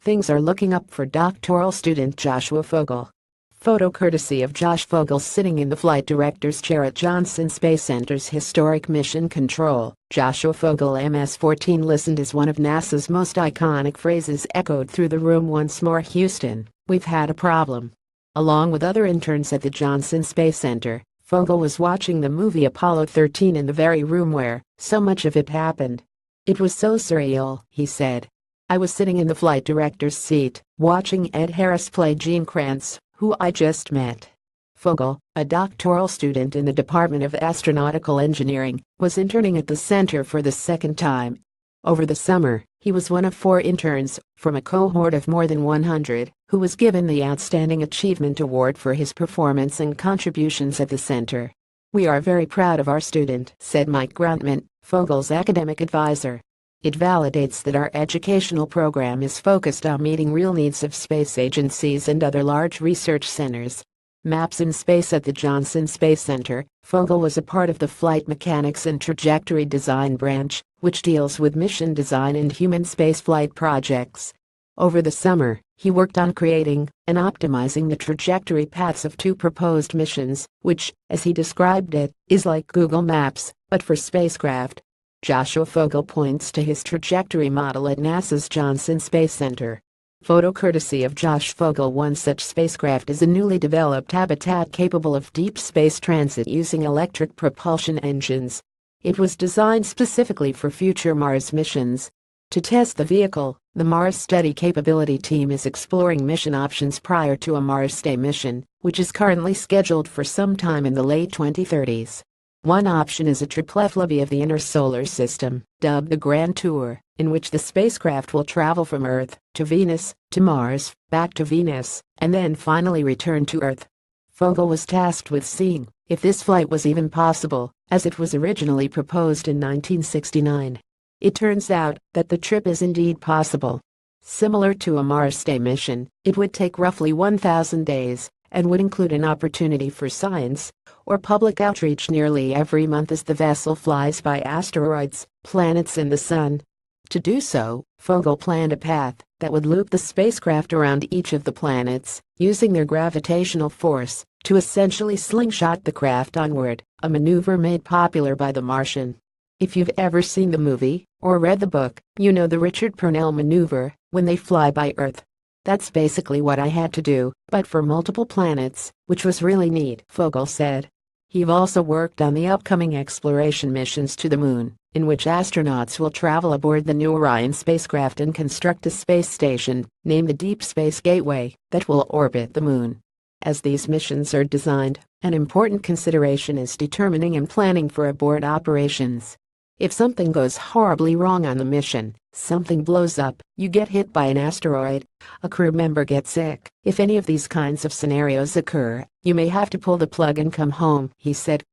Things are looking up for doctoral student Joshua Fogel. Photo courtesy of Josh Fogel sitting in the flight director's chair at Johnson Space Center's historic Mission Control. Joshua Fogel MS-14 listened as one of NASA's most iconic phrases echoed through the room once more. Houston, we've had a problem. Along with other interns at the Johnson Space Center, Fogel was watching the movie Apollo 13 in the very room where so much of it happened. It was so surreal, he said. I was sitting in the flight director's seat, watching Ed Harris play Gene Kranz, who I just met. Fogel, a doctoral student in the Department of Astronautical Engineering, was interning at the center for the second time. Over the summer, he was one of 4 interns, from a cohort of more than 100, who was given the Outstanding Achievement Award for his performance and contributions at the center. We are very proud of our student, said Mike Gruntman, Fogel's academic advisor. It validates that our educational program is focused on meeting real needs of space agencies and other large research centers. Maps in Space at the Johnson Space Center, Fogel was a part of the Flight Mechanics and Trajectory Design branch, which deals with mission design and human spaceflight projects. Over the summer, he worked on creating and optimizing the trajectory paths of 2 proposed missions, which, as he described it, is like Google Maps, but for spacecraft. Joshua Fogel points to his trajectory model at NASA's Johnson Space Center. Photo courtesy of Josh Fogel. One such spacecraft is a newly developed habitat capable of deep space transit using electric propulsion engines. It was designed specifically for future Mars missions. To test the vehicle, the Mars Study Capability Team is exploring mission options prior to a Mars Stay mission, which is currently scheduled for some time in the late 2030s. One option is a triplephly of the inner solar system, dubbed the Grand Tour, in which the spacecraft will travel from Earth to Venus, to Mars, back to Venus, and then finally return to Earth. Fogel was tasked with seeing if this flight was even possible, as it was originally proposed in 1969. It turns out that the trip is indeed possible. Similar to a Mars Stay mission, it would take roughly 1,000 days, and would include an opportunity for science or public outreach nearly every month as the vessel flies by asteroids, planets and the sun. To do so, Fogel planned a path that would loop the spacecraft around each of the planets, using their gravitational force to essentially slingshot the craft onward, a maneuver made popular by the Martian. If you've ever seen the movie or read the book, you know the Richard Purnell maneuver when they fly by Earth. That's basically what I had to do, but for multiple planets, which was really neat, Fogel said. He've also worked on the upcoming exploration missions to the Moon, in which astronauts will travel aboard the new Orion spacecraft and construct a space station, named the Deep Space Gateway, that will orbit the Moon. As these missions are designed, an important consideration is determining and planning for abort operations. If something goes horribly wrong on the mission, something blows up, you get hit by an asteroid, a crew member gets sick. If any of these kinds of scenarios occur, you may have to pull the plug and come home, he said.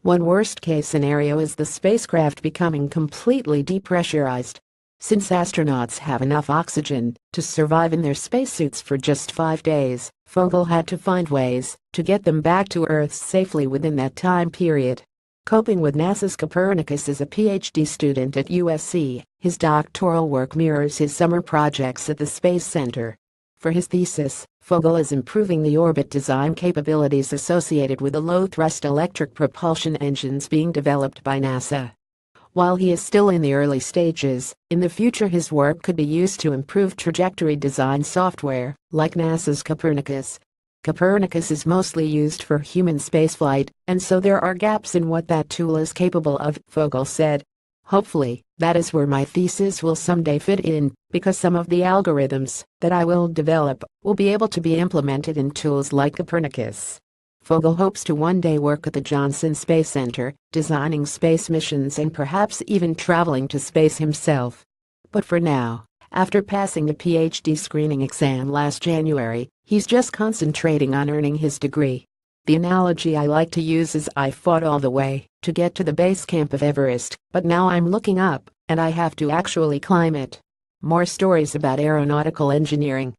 One worst-case scenario is the spacecraft becoming completely depressurized. Since astronauts have enough oxygen to survive in their spacesuits for just 5 days, Fogel had to find ways to get them back to Earth safely within that time period. Coping with NASA's Copernicus as a PhD student at USC, his doctoral work mirrors his summer projects at the Space Center. For his thesis, Fogel is improving the orbit design capabilities associated with the low-thrust electric propulsion engines being developed by NASA. While he is still in the early stages, in the future his work could be used to improve trajectory design software, like NASA's Copernicus. Copernicus is mostly used for human spaceflight, and so there are gaps in what that tool is capable of, Fogel said. Hopefully, that is where my thesis will someday fit in, because some of the algorithms that I will develop will be able to be implemented in tools like Copernicus. Fogel hopes to one day work at the Johnson Space Center, designing space missions and perhaps even traveling to space himself. But for now, after passing the PhD screening exam last January, he's just concentrating on earning his degree. The analogy I like to use is I fought all the way to get to the base camp of Everest, but now I'm looking up, and I have to actually climb it. More stories about aeronautical engineering